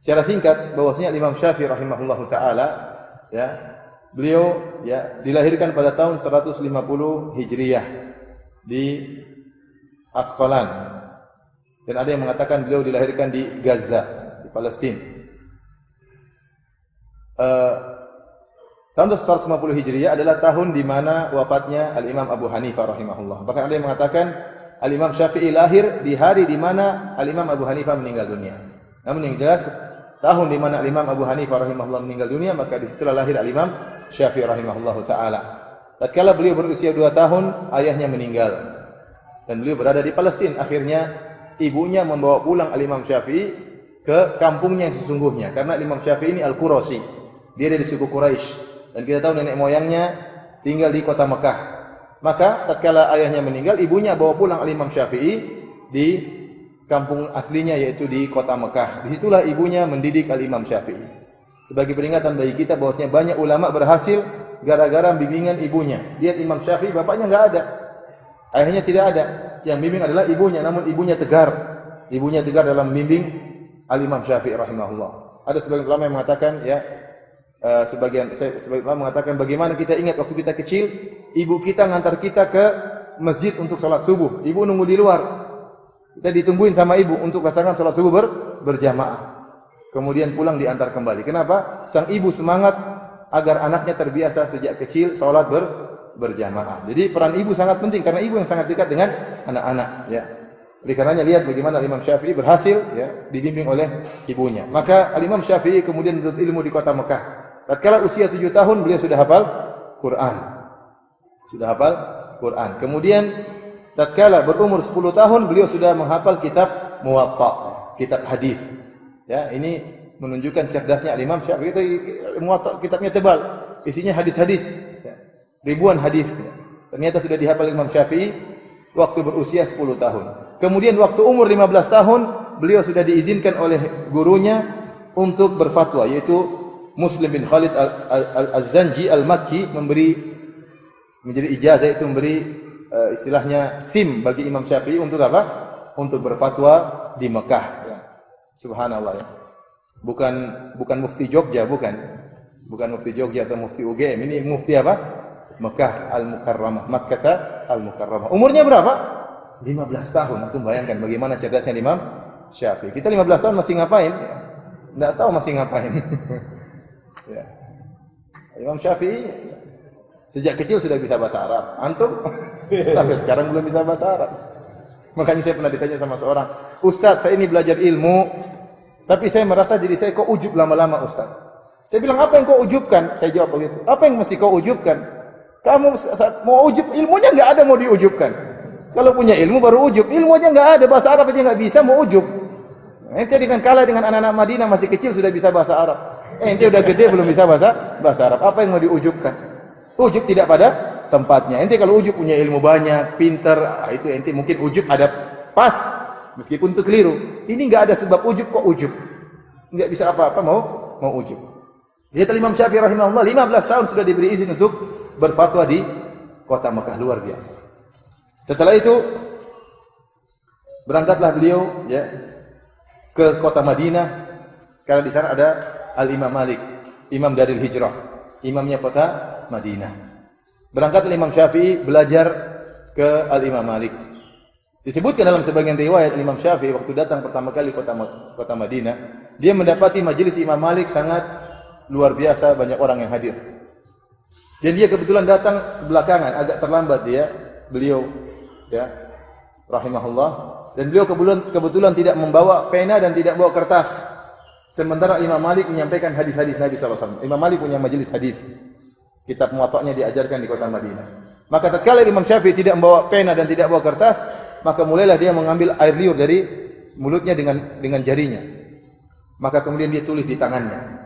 Secara singkat bahwasanya Imam Syafi'i rahimahullahu taala ya, beliau ya dilahirkan pada tahun 150 Hijriyah di Asqalan. Dan ada yang mengatakan beliau dilahirkan di Gaza, di Palestina. Tahun 150 Hijriyah adalah tahun di mana wafatnya Al-Imam Abu Hanifah rahimahullah. Bahkan ada yang mengatakan Al-Imam Syafi'i lahir di hari di mana Al-Imam Abu Hanifah meninggal dunia. Namun yang jelas tahun di mana Imam Abu Hanifah rahimahullah meninggal dunia, maka disitulah lahir Imam Syafi'i rahimahullah taala. Tatkala beliau berusia 2 tahun, ayahnya meninggal dan beliau berada di Palestina. Akhirnya ibunya membawa pulang Imam Syafi'i ke kampungnya yang sesungguhnya, karena Imam Syafi'i ini Al-Qurashi, dia dari suku Quraisy dan kita tahu nenek moyangnya tinggal di kota Mekah. Maka tatkala ayahnya meninggal, ibunya bawa pulang Imam Syafi'i di kampung aslinya, yaitu di kota Mekah. Disitulah ibunya mendidik Al-Imam Syafi'i. Sebagai peringatan bagi kita bahwasanya banyak ulama berhasil gara-gara bimbingan ibunya. Lihat Imam Syafi'i, bapaknya enggak ada, ayahnya tidak ada, yang bimbing adalah ibunya. Namun ibunya tegar dalam membimbing Al-Imam Syafi'i rahimahullah. Ada sebagian ulama yang mengatakan ya, sebagian ulama mengatakan bagaimana kita ingat waktu kita kecil, ibu kita ngantar kita ke masjid untuk sholat subuh. Ibu nunggu di luar. Kita ditungguin sama ibu untuk laksanakan salat subuh berjamaah. Kemudian pulang diantar kembali. Kenapa? Sang ibu semangat agar anaknya terbiasa sejak kecil salat berjamaah. Jadi peran ibu sangat penting karena ibu yang sangat dekat dengan anak-anak ya. Oleh karenanya lihat bagaimana Imam Syafi'i berhasil ya dibimbing oleh ibunya. Maka Imam Syafi'i kemudian menuntut ilmu di kota Mekah. Tatkala usia 7 tahun beliau sudah hafal Quran. Kemudian tatkala berumur 10 tahun beliau sudah menghafal kitab Muwatta, kitab hadis. Ya, ini menunjukkan cerdasnya Imam Syafi'i. Muwatta kitabnya tebal, isinya hadis-hadis, ya, ribuan hadis. Ya. Ternyata sudah dihafal Imam Syafi'i waktu berusia 10 tahun. Kemudian waktu umur 15 tahun beliau sudah diizinkan oleh gurunya untuk berfatwa, yaitu Muslim bin Khalid Az-Zanji Al-Makki menjadi ijazah, itu memberi istilahnya SIM bagi Imam Syafi'i untuk apa? Untuk berfatwa di Mekah. Ya. Subhanallah ya. Bukan mufti Jogja, bukan mufti Jogja atau mufti UGM. Ini mufti apa? Mekah Al-Mukarramah, Makkah Al-Mukarramah. Umurnya berapa? 15 tahun. Antum bayangkan bagaimana cerdasnya Imam Syafi'i. Kita 15 tahun masih ngapain? Enggak tahu masih ngapain. Ya. Imam Syafi'i sejak kecil sudah bisa bahasa Arab. Antum sampai sekarang belum bisa bahasa Arab. Makanya saya pernah ditanya sama seorang, "Ustaz, saya ini belajar ilmu, tapi saya merasa diri saya kok ujub lama-lama, Ustaz." Saya bilang, "Apa yang kau ujubkan?" Saya jawab begitu. "Apa yang mesti kau ujubkan? Kamu mau ujub, ilmunya enggak ada mau diujubkan. Kalau punya ilmu baru ujub. Ilmu aja enggak ada, bahasa Arab aja enggak bisa, mau ujub. Ente dengan kalah dengan anak-anak Madinah masih kecil sudah bisa bahasa Arab. Ente udah gede belum bisa bahasa Arab. Apa yang mau diujubkan? Ujub tidak pada tempatnya. Ente kalau ujub punya ilmu banyak, pintar, itu ente mungkin ujub ada pas, meskipun itu keliru. Ini enggak ada sebab ujub kok ujub. Enggak bisa apa-apa mau ujub. Lihat Imam Syafi'i rahimahullah 15 tahun sudah diberi izin untuk berfatwa di kota Mekah, luar biasa. Setelah itu berangkatlah beliau ya ke kota Madinah, karena di sana ada Al-Imam Malik, imam dari hijrah, imamnya kota Madinah. Berangkat Imam Syafi'i belajar ke Al-Imam Malik. Disebutkan dalam sebagian riwayat Imam Syafi'i waktu datang pertama kali kota Madinah, dia mendapati majelis Imam Malik sangat luar biasa, banyak orang yang hadir. Dan dia kebetulan datang belakangan, agak terlambat beliau ya rahimahullah, dan beliau kebetulan tidak membawa pena dan tidak bawa kertas. Sementara Imam Malik menyampaikan hadis-hadis Nabi SAW. Imam Malik punya majelis hadis. Kitab Muwatta'nya diajarkan di kota Madinah. Maka tatkala Imam Syafi'i tidak membawa pena dan tidak bawa kertas, maka mulailah dia mengambil air liur dari mulutnya dengan jarinya. Maka kemudian dia tulis di tangannya.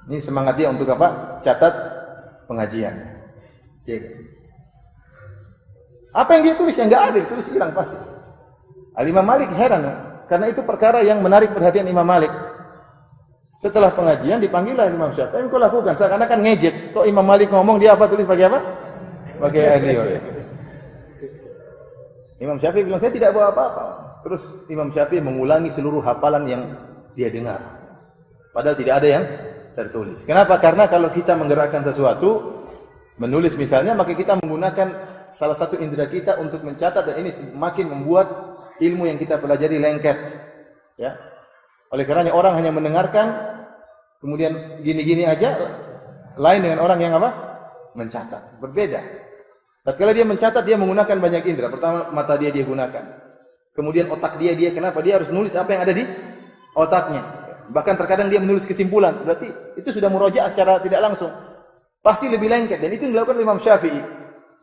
Ini semangat dia untuk apa? Catat pengajian. Ya. Apa yang dia tulis yang enggak ada, ditulis hilang pasti. Al-Imam Malik heran, karena itu perkara yang menarik perhatian Imam Malik. Setelah pengajian dipanggillah Imam Syafi'i, "Apa yang kau lakukan?" Seakan-akan ngejek. Kok Imam Malik ngomong, dia apa tulis pakai apa? Pakai air liur. Imam Syafi'i bilang, "Saya tidak bawa apa-apa." Terus Imam Syafi'i mengulangi seluruh hafalan yang dia dengar. Padahal tidak ada yang tertulis. Kenapa? Karena kalau kita menggerakkan sesuatu, menulis misalnya, maka kita menggunakan salah satu indera kita untuk mencatat, dan ini semakin membuat ilmu yang kita pelajari lengket. Ya. Oleh karenanya orang hanya mendengarkan, kemudian gini-gini aja, lain dengan orang yang apa? Mencatat. Berbeda. Tatkala dia mencatat, dia menggunakan banyak indera. Pertama, mata dia gunakan. Kemudian otak dia kenapa? Dia harus nulis apa yang ada di otaknya. Bahkan terkadang dia menulis kesimpulan. Berarti itu sudah murojaah secara tidak langsung. Pasti lebih lengket. Dan itu yang dilakukan Imam Syafi'i.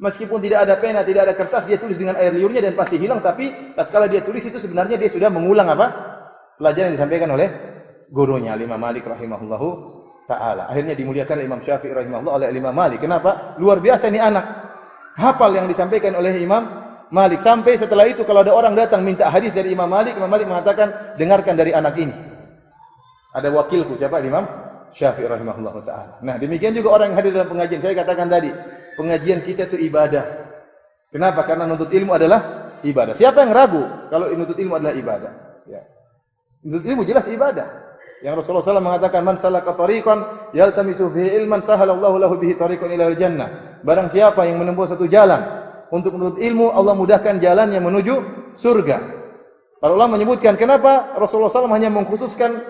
Meskipun tidak ada pena, tidak ada kertas, dia tulis dengan air liurnya dan pasti hilang. Tapi tatkala dia tulis itu sebenarnya dia sudah mengulang apa? Pelajaran yang disampaikan oleh gurunya Imam Malik rahimahullahu ta'ala. Akhirnya dimuliakan Imam Syafi'i rahimahullah oleh Imam Malik. Kenapa? Luar biasa ini anak. Hafal yang disampaikan oleh Imam Malik. Sampai setelah itu kalau ada orang datang minta hadis dari Imam Malik mengatakan, dengarkan dari anak ini. Ada wakilku, siapa? Imam Syafi'i rahimahullah ta'ala. Nah, demikian juga orang yang hadir dalam pengajian. Saya katakan tadi, pengajian kita itu ibadah. Kenapa? Karena menuntut ilmu adalah ibadah. Siapa yang ragu kalau menuntut ilmu adalah ibadah? Ya. Menuntut ilmu jelas ibadah. Yang Rasulullah SAW mengatakan, man salaka tariqan yaltamisu fihi ilman sahalallahu lahu bihi tariqan ila al-jannah. Barang siapa yang menempuh satu jalan untuk menuntut ilmu, Allah mudahkan jalannya menuju surga. Para ulama menyebutkan kenapa Rasulullah SAW hanya mengkhususkan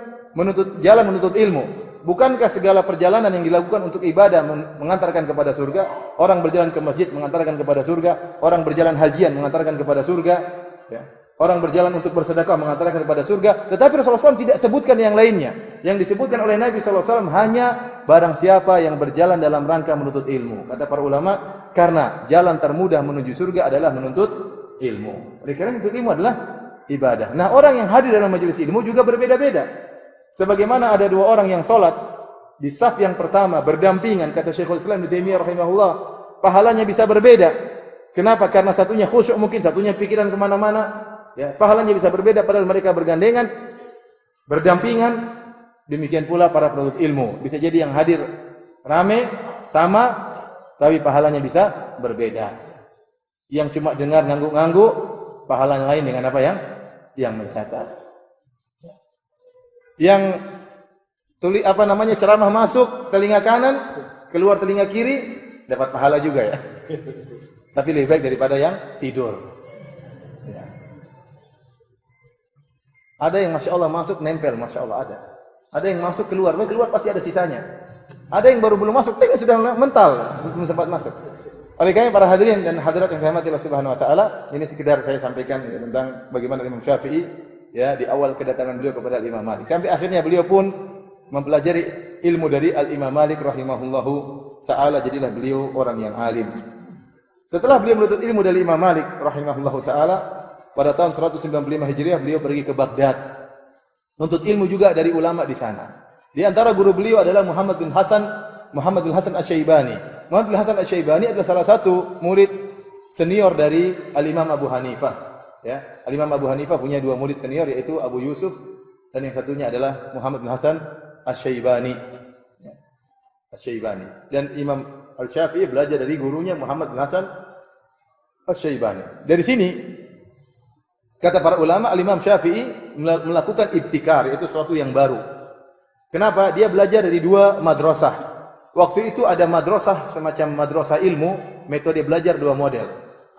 jalan menuntut ilmu. Bukankah segala perjalanan yang dilakukan untuk ibadah mengantarkan kepada surga? Orang berjalan ke masjid mengantarkan kepada surga, orang berjalan hajian mengantarkan kepada surga, ya. Orang berjalan untuk bersedekah mengantarkan kepada surga. Tetapi Rasulullah SAW tidak sebutkan yang lainnya. Yang disebutkan oleh Nabi SAW hanya barang siapa yang berjalan dalam rangka menuntut ilmu. Kata para ulama, karena jalan termudah menuju surga adalah menuntut ilmu. Oleh karena menuntut ilmu adalah ibadah. Nah, orang yang hadir dalam majelis ilmu juga berbeda-beda. Sebagaimana ada dua orang yang sholat di saf yang pertama berdampingan, kata Syekhul Islam Ibnu Taimiyah rahimahullah, pahalanya bisa berbeda. Kenapa? Karena satunya khusyuk, mungkin satunya pikiran kemana-mana. Ya, pahalanya bisa berbeda padahal mereka bergandengan, berdampingan. Demikian pula para penuntut ilmu. Bisa jadi yang hadir rame, sama, tapi pahalanya bisa berbeda. Yang cuma dengar ngangguk-ngangguk, pahalanya lain dengan apa yang mencatat. Yang ceramah masuk telinga kanan, keluar telinga kiri, dapat pahala juga ya. Tapi lebih baik daripada yang tidur. Ya. Ada yang Masya Allah masuk nempel, Masya Allah ada. Ada yang masuk keluar pasti ada sisanya. Ada yang baru belum masuk, sudah mental, belum sempat masuk. Oleh karena para hadirin dan hadirat yang dirahmati Allah Subhanahu wa taala, ini sekedar saya sampaikan tentang bagaimana Imam Syafi'i ya di awal kedatangan beliau kepada Imam Malik. Sampai akhirnya beliau pun mempelajari ilmu dari Al-Imam Malik rahimahullahu taala, jadilah beliau orang yang alim. Setelah beliau menuntut ilmu dari Imam Malik rahimahullahu taala, pada tahun 195 Hijriah beliau pergi ke Baghdad. Menuntut ilmu juga dari ulama di sana. Di antara guru beliau adalah Muhammad bin Hasan Asy-Syaibani. Muhammad bin Hasan Asy-Syaibani adalah salah satu murid senior dari Al-Imam Abu Hanifah. Ya, Al-Imam Abu Hanifah punya dua murid senior, yaitu Abu Yusuf dan yang satunya adalah Muhammad bin Hasan Asy-Syaibani. Ya, Asy-Syaibani. Dan Imam Al-Syafi'i belajar dari gurunya Muhammad bin Hasan Asy-Syaibani. Dari sini kata para ulama, Al-Imam Syafi'i melakukan ibtikar, yaitu sesuatu yang baru. Kenapa? Dia belajar dari dua madrasah. Waktu itu ada madrasah semacam madrasah ilmu, metode belajar dua model.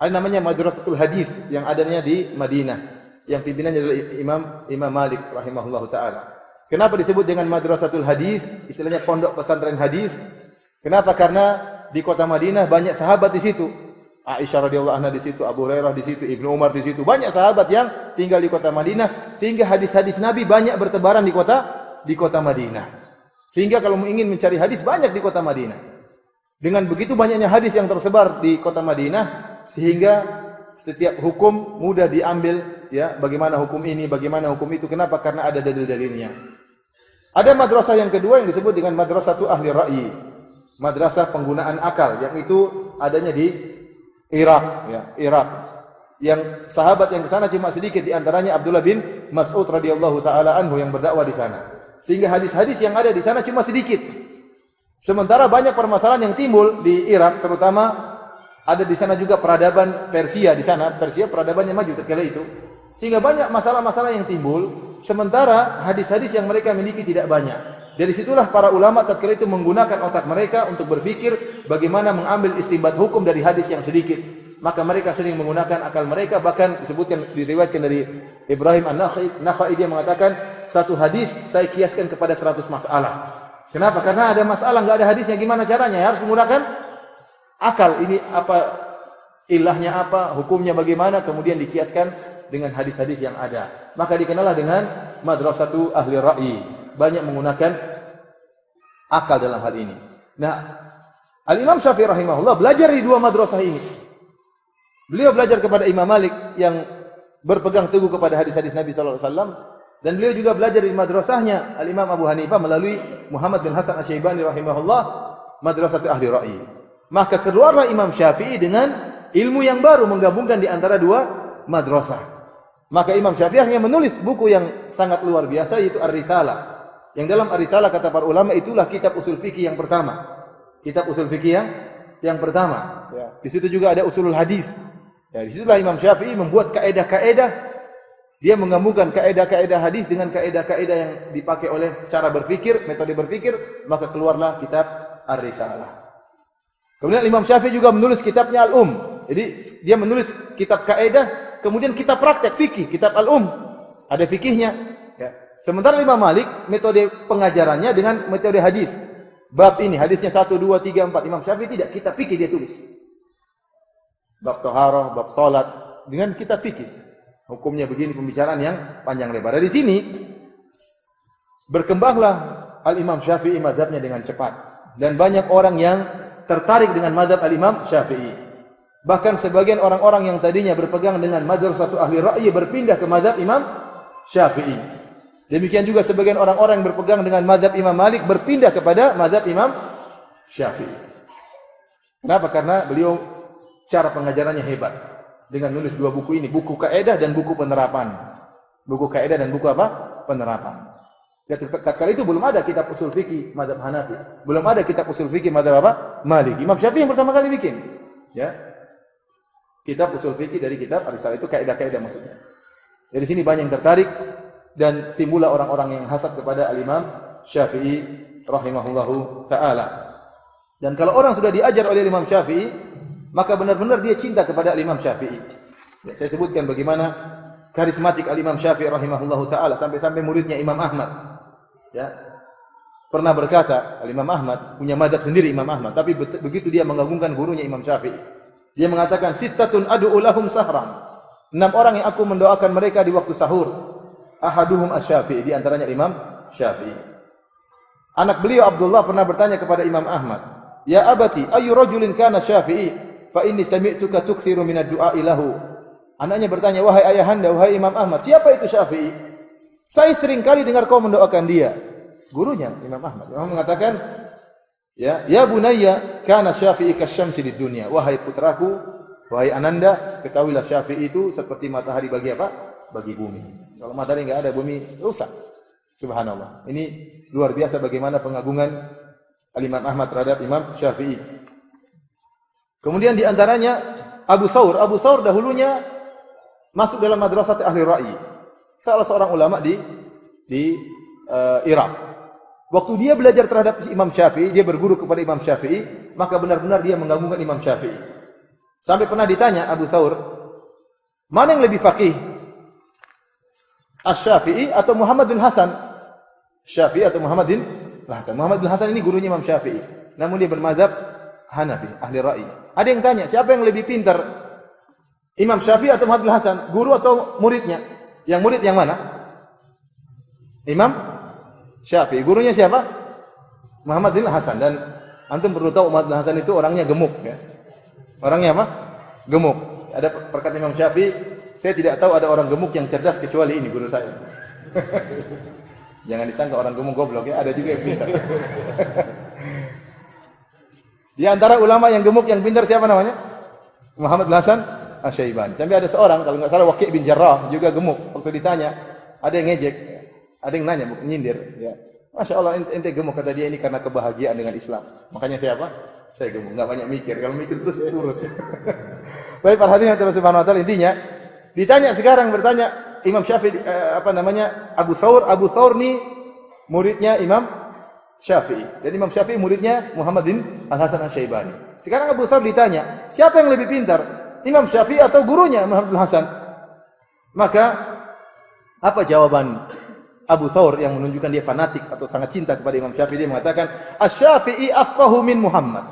Ada namanya Madrasatul Hadis yang adanya di Madinah, yang pimpinannya adalah Imam Malik rahimahullahu taala. Kenapa disebut dengan Madrasatul Hadis? Istilahnya pondok pesantren hadis. Kenapa? Karena di kota Madinah banyak sahabat di situ. Aisyah radhiyallahu anha di situ, Abu Hurairah di situ, Ibnu Umar di situ. Banyak sahabat yang tinggal di kota Madinah, sehingga hadis-hadis Nabi banyak bertebaran di kota Madinah. Sehingga kalau ingin mencari hadis banyak di kota Madinah. Dengan begitu banyaknya hadis yang tersebar di kota Madinah, sehingga setiap hukum mudah diambil, ya, bagaimana hukum ini, bagaimana hukum itu. Kenapa? Karena ada dalil-dalilnya. Ada madrasah yang kedua yang disebut dengan Madrasatu Ahli Ra'yi. Madrasah penggunaan akal, yang itu adanya di Irak, ya, Irak. Yang sahabat yang ke sana cuma sedikit, di antaranya Abdullah bin Mas'ud radhiyallahu taala anhu yang berdakwah di sana. Sehingga hadis-hadis yang ada di sana cuma sedikit. Sementara banyak permasalahan yang timbul di Irak, terutama ada di sana juga peradaban Persia di sana. Persia peradabannya maju ketika itu. Sehingga banyak masalah-masalah yang timbul, sementara hadis-hadis yang mereka miliki tidak banyak. Dari situlah para ulama tatkala itu menggunakan otak mereka untuk berpikir bagaimana mengambil istinbat hukum dari hadis yang sedikit. Maka mereka sering menggunakan akal mereka, bahkan disebutkan, diriwayatkan dari Ibrahim An-Nakhai, dia mengatakan, satu hadis saya kiaskan kepada 100 masalah. Kenapa? Karena ada masalah, nggak ada hadisnya, gimana caranya? Ya, harus menggunakan akal. Ini apa, ilahnya apa, hukumnya bagaimana, kemudian dikiaskan dengan hadis-hadis yang ada. Maka dikenallah dengan madrasatu ahli ra'i. Banyak menggunakan akal dalam hal ini. Nah, Al-Imam Syafi'i rahimahullah belajar di dua madrasah ini. Beliau belajar kepada Imam Malik yang berpegang teguh kepada hadis-hadis Nabi sallallahu alaihi wasallam, dan beliau juga belajar di madrasahnya Al-Imam Abu Hanifah melalui Muhammad bin Hasan Asy-Syaibani rahimahullah, madrasatu ahli ra'i. Maka keluarlah Imam Syafi'i dengan ilmu yang baru, menggabungkan di antara dua madrasah. Maka Imam Syafi'i akhirnya menulis buku yang sangat luar biasa, yaitu Ar-Risalah. Yang dalam Ar-Risalah kata para ulama itulah kitab usul fikih yang pertama. Kitab usul fikih yang pertama. Ya. Di situ juga ada usulul hadis. Ya, di situlah Imam Syafi'i membuat kaedah-kaedah. Dia menggabungkan kaedah-kaedah hadis dengan kaedah-kaedah yang dipakai oleh cara berfikir, metode berfikir, maka keluarlah kitab Ar-Risalah. Kemudian Imam Syafi'i juga menulis kitabnya Al-Um. Jadi dia menulis kitab kaedah, kemudian kitab praktek fikih, kitab Al-Um. Ada fikihnya. Ya. Sementara Imam Malik, metode pengajarannya dengan metode hadis. Bab ini, hadisnya 1, 2, 3, 4. Imam Syafi'i tidak, kitab fikih dia tulis. Bab taharah, bab salat, dengan kitab fikih. Hukumnya begini, pembicaraan yang panjang lebar. Dari sini, berkembanglah Al-Imam Syafi'i mazhabnya dengan cepat. Dan banyak orang yang tertarik dengan mazhab Al-Imam Syafi'i. Bahkan sebagian orang-orang yang tadinya berpegang dengan mazhab satu ahli ra'yi berpindah ke mazhab Imam Syafi'i. Demikian juga sebagian orang-orang yang berpegang dengan mazhab Imam Malik berpindah kepada mazhab Imam Syafi'i. Kenapa? Karena beliau cara pengajarannya hebat. Dengan nulis dua buku ini, buku kaidah dan buku penerapan. Buku kaidah dan buku apa? Penerapan. Ketika itu belum ada kitab usul fikih mazhab Hanafi. Belum ada kitab usul fikih mazhab apa? Maliki. Imam Syafi'i yang pertama kali bikin. Ya. Kitab usul fikih dari kitab Ar-Risalah, itu kaidah-kaidah maksudnya. Dari sini banyak yang tertarik dan timbullah orang-orang yang hasad kepada Al-Imam Syafi'i rahimahullahu taala. Dan kalau orang sudah diajar oleh Imam Syafi'i, maka benar-benar dia cinta kepada Imam Syafi'i. Ya, saya sebutkan bagaimana karismatik Imam Syafi'i rahimahullahu taala, sampai-sampai muridnya Imam Ahmad ya pernah berkata, Imam Ahmad punya madhab sendiri Imam Ahmad, tapi begitu dia mengagungkan gurunya Imam Syafi'i, dia mengatakan sittatun ad'u lahum sahran. 6 orang yang aku mendoakan mereka di waktu sahur. Ahaduhum Asy-Syafi'i, di antaranya Imam Syafi'i. Anak beliau Abdullah pernah bertanya kepada Imam Ahmad, "Ya abati, ayu rajulin kana Syafi'i? Fa inni sami'tuka tukthiru minad du'a ilahu." Anaknya bertanya, "Wahai ayahanda, wahai Imam Ahmad, siapa itu Syafi'i? Saya sering kali dengar kau mendoakan dia." Gurunya Imam Ahmad. Imam mengatakan, "Ya bunayya, kana Syafi'i kasyamsi di dunia." Wahai putraku, wahai ananda, ketahuilah Syafi'i itu seperti matahari bagi apa? Bagi bumi. Kalau matahari enggak ada, bumi rusak. Subhanallah. Ini luar biasa bagaimana pengagungan Al-Imam Ahmad terhadap Imam Syafi'i. Kemudian di antaranya Abu Thawr. Abu Thawr dahulunya masuk dalam madrasah ahli ra'i. Salah seorang ulama di Irak. Waktu dia belajar terhadap Imam Syafi'i, dia berguru kepada Imam Syafi'i, maka benar-benar dia mengagungkan Imam Syafi'i. Sampai pernah ditanya Abu Thawr, mana yang lebih faqih? Asy-Syafi'i atau Muhammad bin Hasan? Syafi'i atau Muhammad bin Hasan? Muhammad bin Hasan ini gurunya Imam Syafi'i. Namun dia bermadzhab Hanafi, ahli ra'i. Ada yang tanya, siapa yang lebih pintar? Imam Syafi'i atau Muhammad bin Hasan? Guru atau muridnya? Yang murid yang mana? Imam Syafi'i. Gurunya siapa? Muhammad bin Hasan. Dan antum perlu tahu Muhammad bin Hasan itu orangnya gemuk ya. Orangnya apa? Gemuk. Ada perkataan Imam Syafi'i, saya tidak tahu ada orang gemuk yang cerdas kecuali ini guru saya. Jangan disangka orang gemuk goblok ya, ada juga yang pintar. Di antara ulama yang gemuk yang pintar siapa namanya? Muhammad bin Hasan Asy-Syaibani. Sampai ada seorang kalau enggak salah Waqi' bin Jarrah juga gemuk. Waktu ditanya, ada yang ngejek, ada yang nanya, nyindir ya. Masya Allah ente gemuk, kata dia, ini karena kebahagiaan dengan Islam. Makanya saya apa? Saya gemuk, enggak banyak mikir. Kalau mikir terus lurus. Baik, para hadirin yang Subhanahu wa taala, intinya ditanya sekarang bertanya, Imam Syafi'i Abu Thawr. Abu Thawr ni muridnya Imam Syafi'i. Dan Imam Syafi'i muridnya Muhammad bin Al-Hasan Asy-Syaibani. Sekarang Abu Thawr ditanya, siapa yang lebih pintar? Imam Syafi'i atau gurunya Muhammad bin Hasan? Maka apa jawaban Abu Thawr yang menunjukkan dia fanatik atau sangat cinta kepada Imam Syafi'i? Dia mengatakan, Asy-Syafi'i afqahu min Muhammad.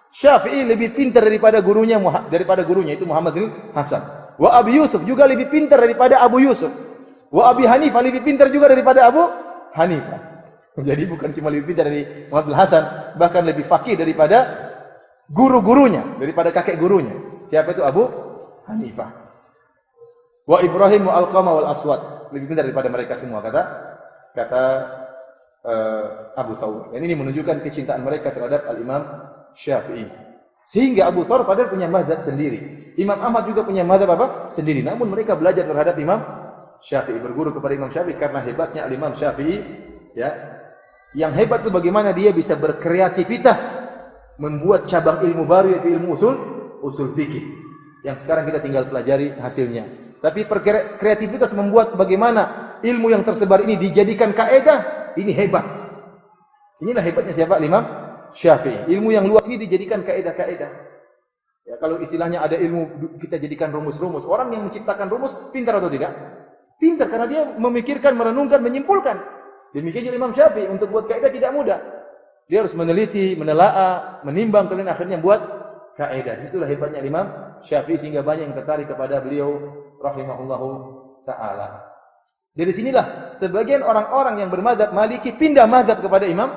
Syafi'i lebih pintar daripada gurunya itu Muhammad bin Hasan. Wa Abi Yusuf juga lebih pintar daripada Abu Yusuf. Wa Abi Hanifah lebih pintar juga daripada Abu Hanifah. Jadi bukan cuma lebih pintar dari Muhammad bin Hasan, bahkan lebih faqih daripada guru-gurunya, daripada kakek gurunya. Siapa itu? Abu Hanifah. Wa Ibrahim wa Alqamah wal Aswad, lebih pintar daripada mereka semua, kata Abu Thawr. Dan ini menunjukkan kecintaan mereka terhadap Al-Imam Syafi'i. Sehingga Abu Thawr padahal punya mazhab sendiri. Imam Ahmad juga punya mazhab sendiri. Namun mereka belajar terhadap Imam Syafi'i, berguru kepada Imam Syafi'i karena hebatnya Al-Imam Syafi'i, ya. Yang hebat itu bagaimana dia bisa berkreativitas membuat cabang ilmu baru, yaitu ilmu usul fikih. Yang sekarang kita tinggal pelajari hasilnya. Tapi kreativitas membuat bagaimana ilmu yang tersebar ini dijadikan kaedah, ini hebat. Inilah hebatnya siapa? Imam Syafi'i. Ilmu yang luas ini dijadikan kaedah-kaedah. Ya, kalau istilahnya ada ilmu kita jadikan rumus-rumus. Orang yang menciptakan rumus pintar atau tidak? Pintar karena dia memikirkan, merenungkan, menyimpulkan. Demikian juga Imam Syafi'i, untuk buat kaidah tidak mudah. Dia harus meneliti, menelaah, menimbang, kemudian akhirnya buat kaidah. Itulah hebatnya Imam Syafi'i sehingga banyak yang tertarik kepada beliau rahimahullahu taala. Dari sinilah sebagian orang-orang yang bermadzhab Maliki pindah mazhab kepada Imam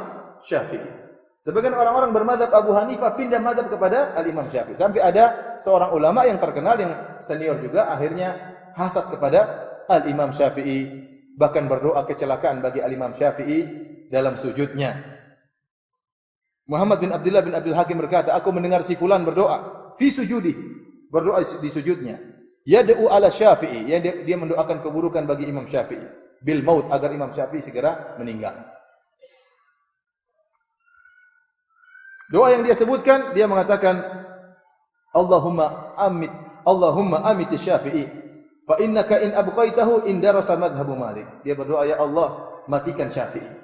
Syafi'i. Sebagian orang-orang bermadzhab Abu Hanifah pindah mazhab kepada Al-Imam Syafi'i. Sampai ada seorang ulama yang terkenal yang senior juga akhirnya hasad kepada Al-Imam Syafi'i, bahkan berdoa kecelakaan bagi Al-Imam Syafi'i dalam sujudnya. Muhammad bin Abdullah bin Abdul Hakim berkata, aku mendengar si fulan berdoa fi sujudi, berdoa di sujudnya. Yad'u ala Syafi'i, dia mendoakan keburukan bagi Imam Syafi'i, bil maut, agar Imam Syafi'i segera meninggal. Doa yang dia sebutkan, dia mengatakan, Allahumma amit Syafi'i, fa innaka in abqaitahu in darasa madhhabu Malik. Dia berdoa, ya Allah, matikan Syafi'i.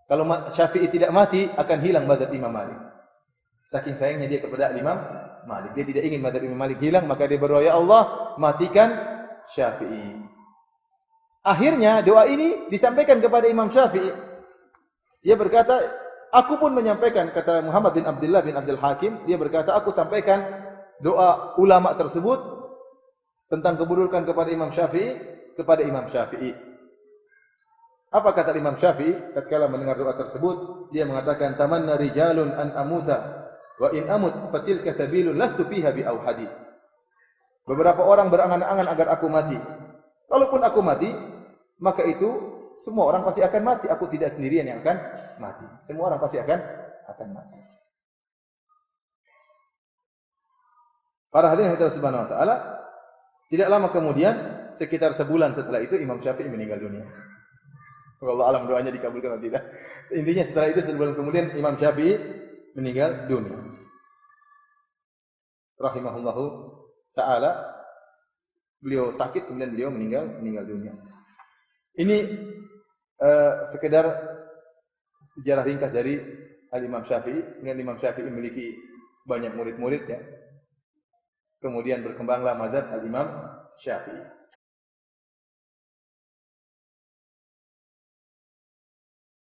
Kalau Syafi'i tidak mati, akan hilang mazhab Imam Malik. Saking sayangnya dia kepada Imam Malik. Dia tidak ingin mazhab Imam Malik hilang, maka dia berdoa, ya Allah, matikan Syafi'i. Akhirnya doa ini disampaikan kepada Imam Syafi'i. Dia berkata, aku pun menyampaikan, kata Muhammad bin Abdullah bin Abdul Hakim, dia berkata, aku sampaikan doa ulama tersebut tentang keburukan kepada Imam Syafi'i kepada Imam Syafi'i. Apa kata Imam Syafi'i tatkala mendengar doa tersebut? Dia mengatakan, tamanna rijalun an amuta wa in amut fatilka sabilun lastu fiha bi auhadi. Beberapa orang berangan-angan agar aku mati. Kalaupun aku mati, maka itu semua orang pasti akan mati. Aku tidak sendirian yang akan mati. Semua orang pasti akan mati. Para hadirin Allah Subhanahu wa taala, tidak lama kemudian, sekitar sebulan setelah itu Imam Syafi'i meninggal dunia. Allah alam doanya dikabulkan atau tidak. Intinya setelah itu sebulan kemudian Imam Syafi'i meninggal dunia. Rahimahullahu taala. Beliau sakit kemudian beliau meninggal dunia. Ini sekedar sejarah ringkas dari Al-Imam Syafi'i. Kemudian Imam Syafi'i memiliki banyak murid-murid, ya. Kemudian berkembanglah mazhab Al-Imam Syafi'i.